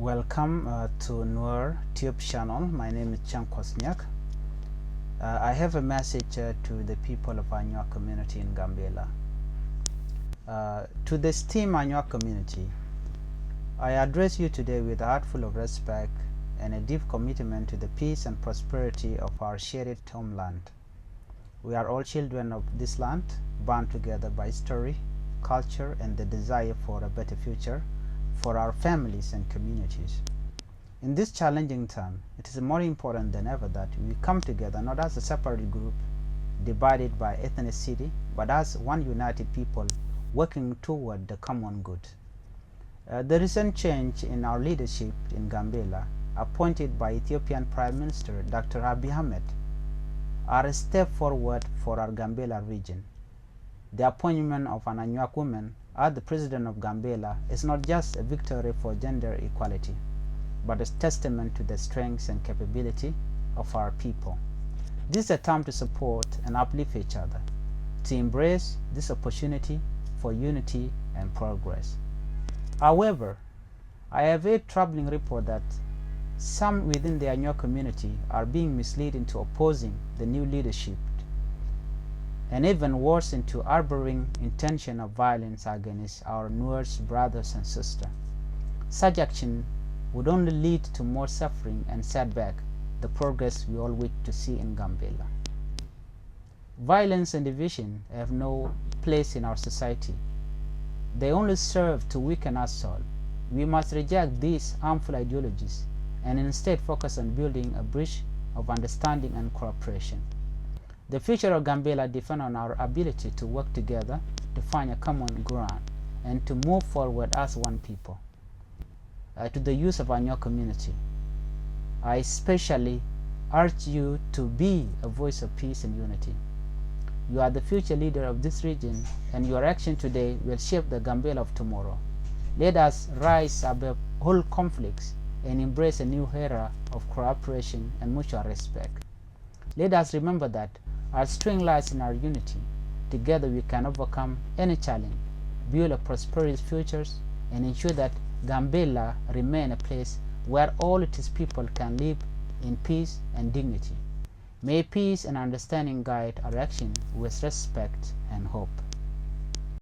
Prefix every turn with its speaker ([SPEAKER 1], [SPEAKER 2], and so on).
[SPEAKER 1] Welcome to Noor Tube channel. My name is Chan Kwasnyak. I have a message to the people of Anywak community in Gambella. To the esteemed Anywak community, I address you today with a heart full of respect and a deep commitment to the peace and prosperity of our shared homeland. We are all children of this land, bound together by history, culture, and the desire for a better future for our families and communities. In this challenging time, it is more important than ever that we come together not as a separate group divided by ethnicity, but as one united people working toward the common good. The recent change in our leadership in Gambella, appointed by Ethiopian Prime Minister Dr. Abiy Ahmed, are a step forward for our Gambella region. The appointment of an Anywak woman as the president of Gambella is not just a victory for gender equality, but a testament to the strength and capability of our people. This is a time to support and uplift each other, to embrace this opportunity for unity and progress. However, I have a troubling report that some within the Anywak community are being misled into opposing the new leadership, and even worse, into harboring intention of violence against our Nuer's brothers and sisters. Such action would only lead to more suffering and setback the progress we all wish to see in Gambella. Violence and division have no place in our society. They only serve to weaken us all. We must reject these harmful ideologies and instead focus on building a bridge of understanding and cooperation. The future of Gambella depends on our ability to work together to find a common ground and to move forward as one people. To the youth of our Anywak community, I especially urge you to be a voice of peace and unity. You are the future leader of this region, and your action today will shape the Gambella of tomorrow. Let us rise above all conflicts and embrace a new era of cooperation and mutual respect. Let us remember that our strength lies in our unity. Together we can overcome any challenge, build a prosperous future, and ensure that Gambella remain a place where all its people can live in peace and dignity. May peace and understanding guide our action with respect and hope.